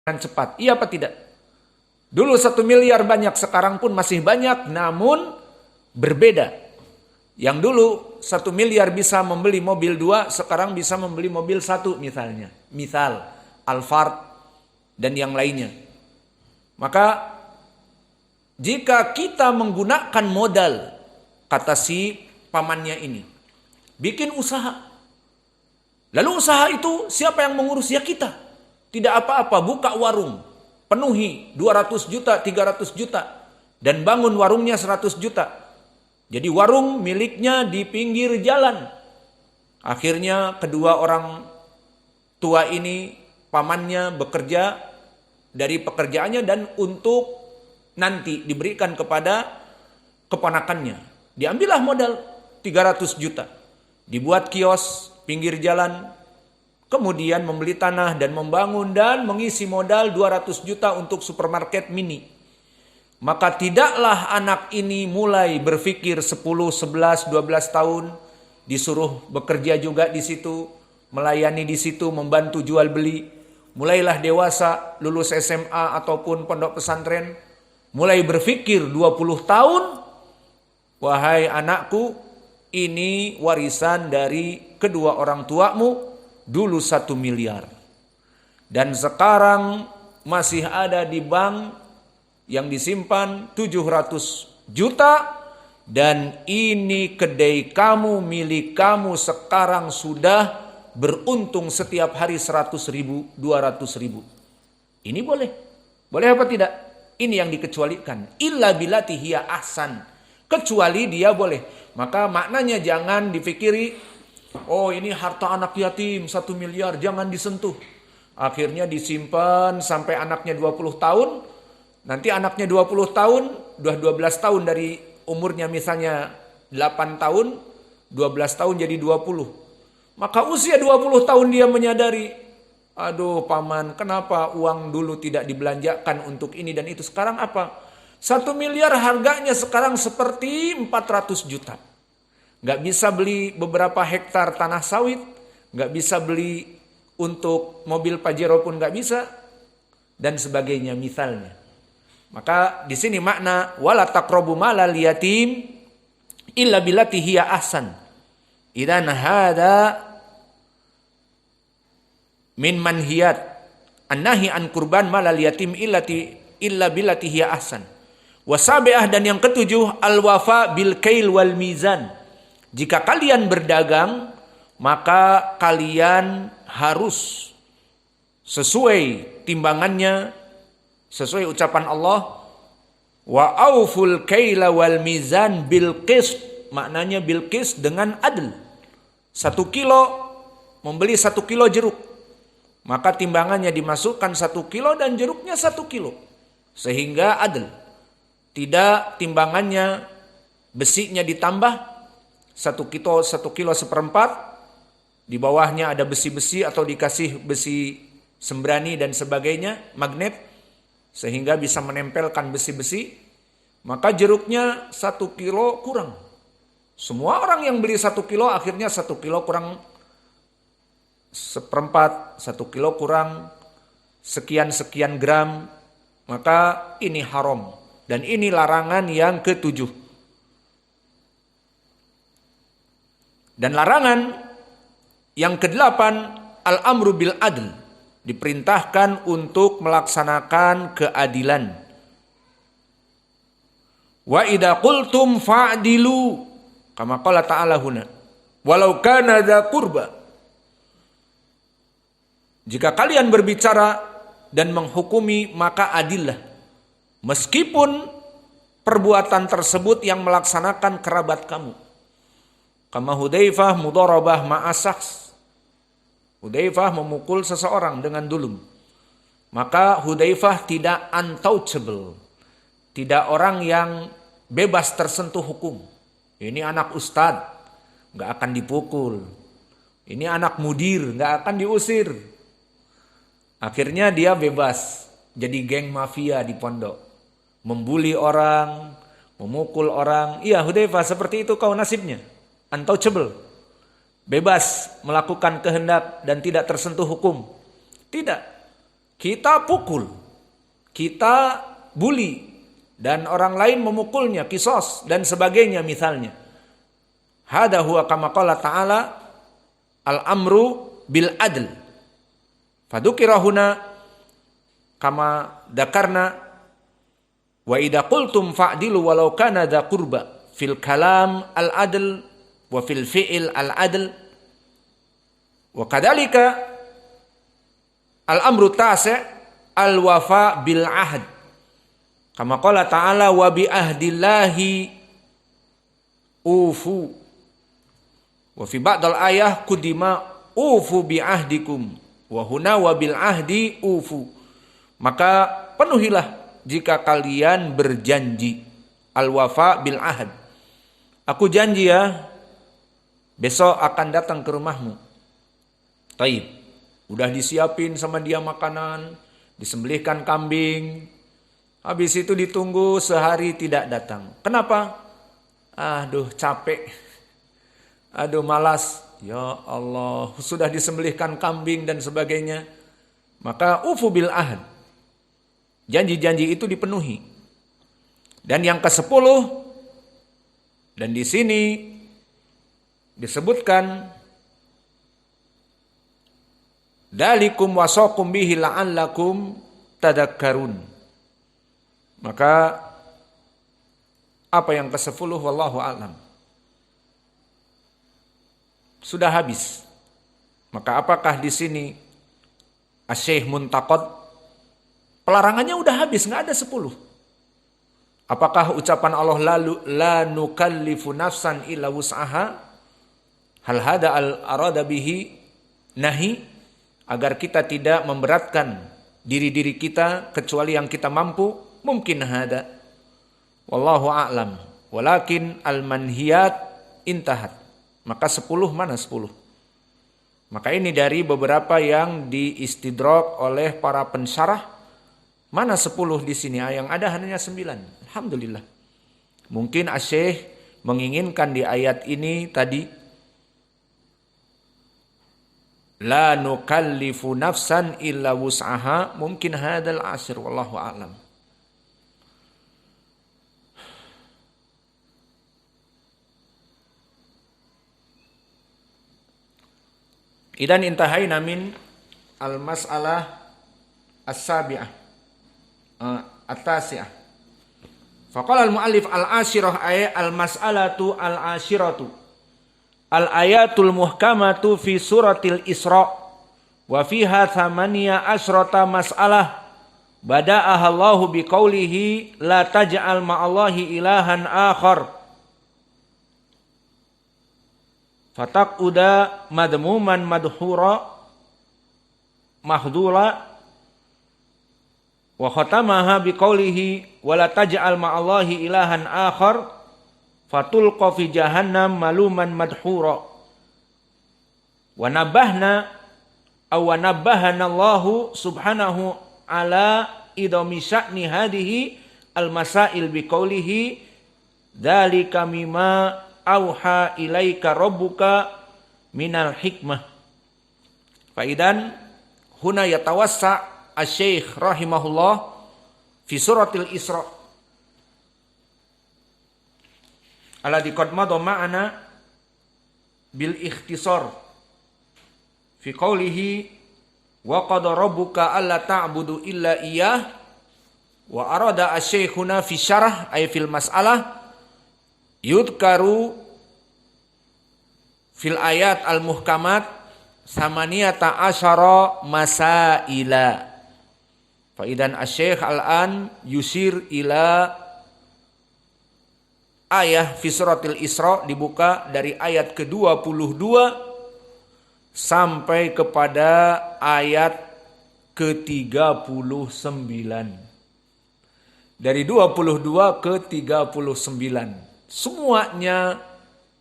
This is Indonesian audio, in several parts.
cepat. Iya apa tidak? Dulu 1 miliar banyak, sekarang pun masih banyak, namun berbeda. Yang dulu 1 miliar bisa membeli mobil 2, sekarang bisa membeli mobil 1 misalnya. Misal, Alphard dan yang lainnya. Maka jika kita menggunakan modal, kata si pamannya ini, bikin usaha. Lalu usaha itu siapa yang mengurus? Ya kita. Tidak apa-apa, buka warung. Penuhi 200 juta, 300 juta. Dan bangun warungnya 100 juta. Jadi warung miliknya di pinggir jalan. Akhirnya kedua orang tua ini, pamannya bekerja dari pekerjaannya dan untuk nanti diberikan kepada keponakannya. Diambillah modal 300 juta. Dibuat kios pinggir jalan. Kemudian membeli tanah dan membangun dan mengisi modal 200 juta untuk supermarket mini. Maka tidaklah anak ini mulai berpikir 10, 11, 12 tahun. Disuruh bekerja juga di situ. Melayani di situ, membantu jual beli. Mulailah dewasa, lulus SMA ataupun pondok pesantren. Mulai berpikir 20 tahun. Wahai anakku, ini warisan dari kedua orang tuamu. Dulu 1 miliar. Dan sekarang masih ada di bank yang disimpan 700 juta. Dan ini kedai kamu, milik kamu sekarang sudah beruntung setiap hari 100 ribu, 200 ribu. Ini boleh. Boleh apa tidak? Ini yang dikecualikan. Illa billati hiya ahsan. Kecuali dia boleh. Maka maknanya jangan dipikiri, oh ini harta anak yatim 1 miliar, jangan disentuh. Akhirnya disimpan sampai anaknya 20 tahun. Nanti anaknya 20 tahun, udah 12 tahun dari umurnya misalnya 8 tahun, 12 tahun jadi 20. Maka usia 20 tahun dia menyadari, aduh paman, kenapa uang dulu tidak dibelanjakan untuk ini dan itu. Sekarang apa? 1 miliar harganya sekarang seperti 400 juta. Nggak bisa beli beberapa hektar tanah sawit, nggak bisa beli untuk mobil Pajero pun nggak bisa, dan sebagainya misalnya. Maka di sini makna wala taqrabu malal yatim illa billati hiya ahsan. Idan hada min manhiyat annahi an kurban malal yatim illa billati hiya ahsan. Wasabi'ah, dan yang ketujuh al-wafa bil kail wal mizan. Jika kalian berdagang, maka kalian harus sesuai timbangannya, sesuai ucapan Allah, wa auful kaila wal mizan bil qist. Maknanya bil qist dengan adil. 1 kilo membeli 1 kilo jeruk, maka timbangannya dimasukkan 1 kilo dan jeruknya 1 kilo, sehingga adil. Tidak timbangannya besinya ditambah 1 kilo 1/4, di bawahnya ada besi-besi atau dikasih besi sembrani dan sebagainya, magnet, sehingga bisa menempelkan besi-besi. Maka jeruknya 1 kilo kurang. Semua orang yang beli 1 kilo akhirnya 1 kilo kurang 1/4, 1 kilo kurang sekian-sekian gram. Maka ini haram. Dan ini larangan yang ke-7. Dan larangan yang ke-8, al-amru bil adl. Diperintahkan untuk melaksanakan keadilan. Wa idza qultum fa'dilu, kama qala ta'ala huna, walau kana dza qurba. Jika kalian berbicara dan menghukumi, maka adillah. Meskipun perbuatan tersebut yang melaksanakan kerabat kamu. Kama Hudzaifah mudharabah ma'asaks. Hudzaifah memukul seseorang dengan dulum. Maka Hudzaifah tidak untouchable. Tidak orang yang bebas tersentuh hukum. Ini anak ustadz, nggak akan dipukul. Ini anak mudir, nggak akan diusir. Akhirnya dia bebas. Jadi geng mafia di pondok. Membuli orang, memukul orang. Iya Hudzaifah, seperti itu kau nasibnya. Untouchable. Bebas melakukan kehendak dan tidak tersentuh hukum. Tidak. kita pukul, kita bully, dan orang lain memukulnya, kisos, dan sebagainya misalnya. Hada huwa kama qala ta'ala al-amru bil adl. Fadukira huna kama dakarna wa idza qultum fa'dilu walau kana dza qurba fil kalam al-adl wa fil fi'il al-adl. Wa kadzalika al-amru tasi' al-wafa bil ahd. Kama qala ta'ala wa bi ahdillahi ufu. Wa fi ba'dal ayah kudima ufu bi ahdikum wa huna wa bil ahdi ufu. Maka penuhilah jika kalian berjanji. Al-wafa bil ahd. Aku janji ya, besok akan datang ke rumahmu. Taib. Udah disiapin sama dia makanan, disembelihkan kambing. Habis itu ditunggu sehari tidak datang. Kenapa? Aduh capek. Aduh malas, ya Allah, sudah disembelihkan kambing dan sebagainya. Maka ufu bil ahd. Janji-janji itu dipenuhi. Dan yang ke-10, dan di sini disebutkan dalikum wasaqum bihi la'allakum tadakkarun. Maka apa yang ke-10 wallahu a'lam. Sudah habis. Maka apakah di sini Asy-Syaikh Muntaqad pelarangannya udah habis, enggak ada 10. Apakah ucapan Allah lalu la nukallifu nafsan illa wus'aha? Hal hada al-arada bihi nahi, agar kita tidak memberatkan diri-diri kita kecuali yang kita mampu, mungkin hada. Wallahu a'lam. Walakin al-manhiyat intahat. Maka 10 mana 10? Maka ini dari beberapa yang diistidrak oleh para pensyarah. Mana 10 di sini? Yang ada hanya 9. Alhamdulillah. Mungkin Asy-Syaikh menginginkan di ayat ini tadi la nukallifu nafsan illa wus'aha, mungkin hadal asyir, wallahu a'lam. Idan intahayna min al-mas'alah as-sabi'ah at-tasi'ah. Faqala al-mu'allif al-ashirah ay al-mas'alatu al-ashiratu al-ayatul muhkamatu fi suratil Isra wa fiha thamaniya asyrata mas'alah bada'aha Allahu biqaulihi la taj'al ma'allahi ilahan akhar fataquda madmuman madhura mahdula wa khatamaha biqaulihi wa la taj'al ma'allahi ilahan akhar fatulqa fi jahannam maluman madhura wa nabbahna aw nabbahana Allah subhanahu ala idami sya'ni hadhihi al-masail biqaulihi dzalika mimma auha ilaika rabbuka minal hikmah. Faidan huna yatawassa asy-Syaikh rahimahullah fi suratil Isra alladzi qad madha ma'ana bil ikhtisar fi qawlihi wa qada rabbuka alla ta'budu illa iyyah wa arada asy-Syaikh fi syarah ay fil mas'alah yudkaru fil ayat al-muhkamat samaniyata asyara masaila. Faidan asy-Syaikh al-an yusir ila ayah fi suratil Isra, dibuka dari ayat ke-22 sampai kepada ayat ke-39. Dari 22 ke 39. Semuanya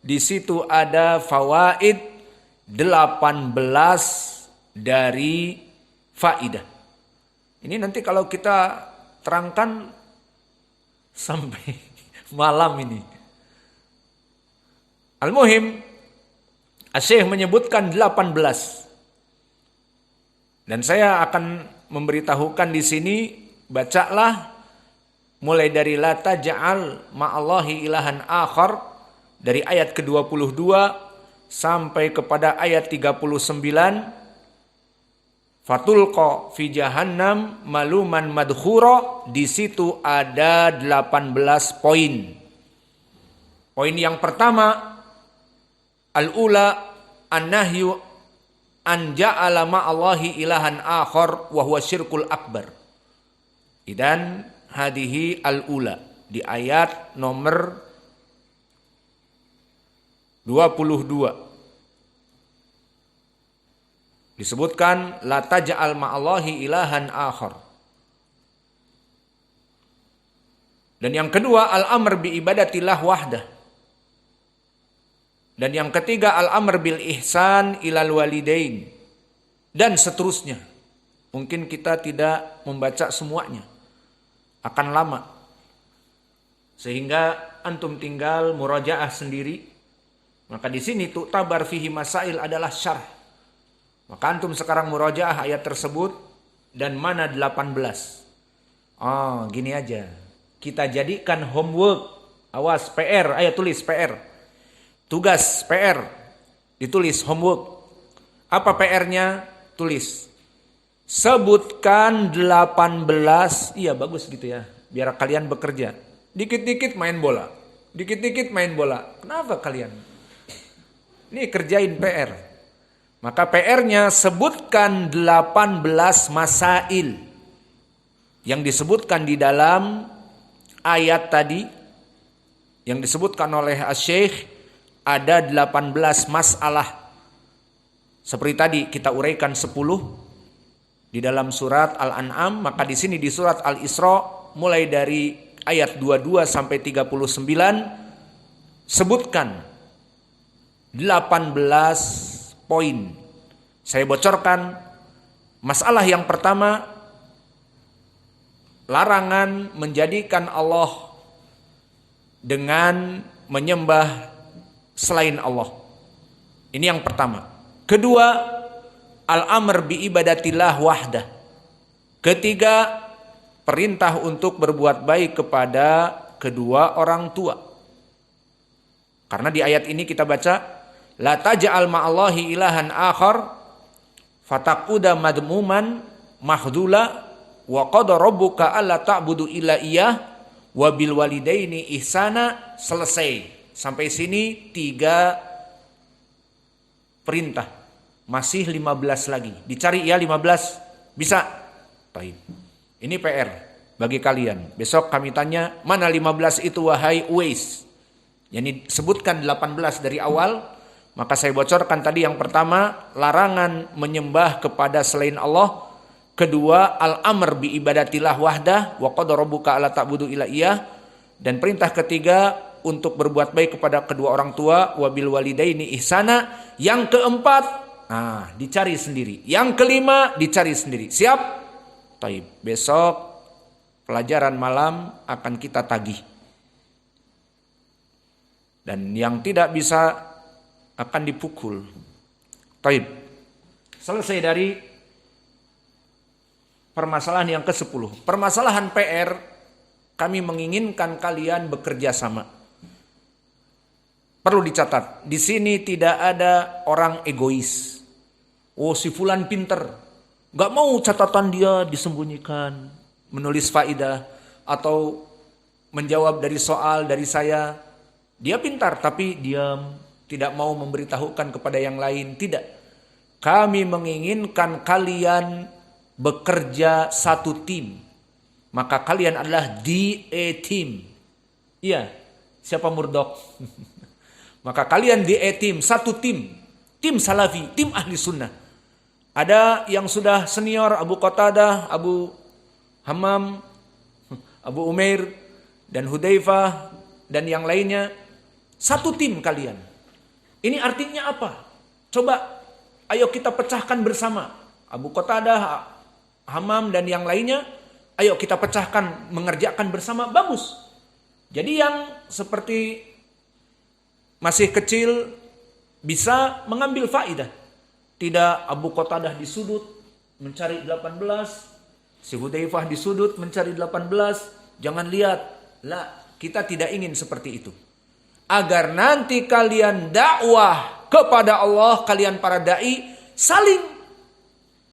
di situ ada fawaid 18 dari faidah. Ini nanti kalau kita terangkan sampai malam ini. Al-muhim, Asy-Syaikh menyebutkan 18. Dan saya akan memberitahukan di sini, bacalah mulai dari la taj'al ma'allahi ilahan akhar dari ayat ke-22 sampai kepada ayat 39. Fatulqa fi jahannam maluman madkhura, di situ ada 18 poin. Poin yang pertama, al-ula an-nahyu an ja'ala ma'allahi ilahan akhar wa huwa syirkul akbar. Idan hadihi al-ula di ayat nomor 22. Disebutkan la taj'al ma'allahi ilahan akhar. Dan yang kedua, al-amr bi ibadatillah wahdah. Dan yang ketiga, al-amr bil ihsan ilal walidain. Dan seterusnya. Mungkin kita tidak membaca semuanya. Akan lama. Sehingga antum tinggal murajaah sendiri. Maka di sini tu'tabar fihi masail adalah syarh. Maka antum sekarang murajaah ayat tersebut dan mana 18. Oh, gini aja. Kita jadikan homework. Awas, PR, ayo tulis PR. Tugas PR ditulis homework. Apa PR-nya? Tulis. Sebutkan 18. Iya, bagus gitu ya. Biar kalian bekerja. Dikit-dikit main bola. Dikit-dikit main bola. Kenapa kalian? Ini kerjain PR. Maka PR-nya sebutkan 18 masail yang disebutkan di dalam ayat tadi, yang disebutkan oleh Asy-Syaikh, ada 18 masalah. Seperti tadi kita uraikan 10 di dalam surat Al-An'am, maka di sini di surat Al-Isra mulai dari ayat 22 sampai 39 sebutkan 18 poin. Saya bocorkan masalah yang pertama, larangan menjadikan Allah dengan menyembah selain Allah. Ini yang pertama. Kedua, al-amr bi ibadatillah wahdah. Ketiga, perintah untuk berbuat baik kepada kedua orang tua. Karena di ayat ini kita baca la taj'al ma'allahi ilahan akhar fataquda madmuman mahdula wa qad rabbuka alla ta'budu illa iyyah wa bil walidaini ihsana. Selesai. Sampai sini 3 perintah. Masih 15 lagi. Dicari ya 15? Bisa? Baik. Ini PR bagi kalian. Besok kami tanya, mana 15 itu wahai Uwais? Yani sebutkan 18 dari awal. Maka saya bocorkan tadi yang pertama, larangan menyembah kepada selain Allah. Kedua, al-amr bi ibadatillah wahdah wa qad rabbuka alla ta'budu illa iyyah. Dan perintah ketiga untuk berbuat baik kepada kedua orang tua, wa bil walidaini ihsana. Yang keempat, dicari sendiri. Yang kelima, dicari sendiri. Siap? Taib. Besok pelajaran malam akan kita tagih. Dan yang tidak bisa akan dipukul. Taib. Selesai dari permasalahan yang ke-10. Permasalahan PR, kami menginginkan kalian bekerja sama. Perlu dicatat, di sini tidak ada orang egois. Oh, si fulan pinter. Gak mau catatan dia disembunyikan, menulis faidah, atau menjawab dari soal dari saya. Dia pintar tapi diam. Tidak mau memberitahukan kepada yang lain. Tidak. Kami menginginkan kalian bekerja satu tim. Maka kalian adalah DA team. Iya. Siapa Murdok? Maka kalian DA team. Satu tim. Tim Salafi. Tim Ahli Sunnah. Ada yang sudah senior. Abu Qatadah. Abu Hammam. Abu Umair. Dan Hudzaifah. Dan yang lainnya. Satu tim kalian. Ini artinya apa? Coba, ayo kita pecahkan bersama. Abu Qatadah, Hammam, dan yang lainnya, ayo kita pecahkan, mengerjakan bersama, bagus. Jadi yang seperti masih kecil bisa mengambil faidah. Tidak Abu Qatadah di sudut, mencari 18, Si Hudzaifah di sudut mencari 18, jangan lihat. Lah, kita tidak ingin seperti itu. Agar nanti kalian dakwah kepada Allah, kalian para dai saling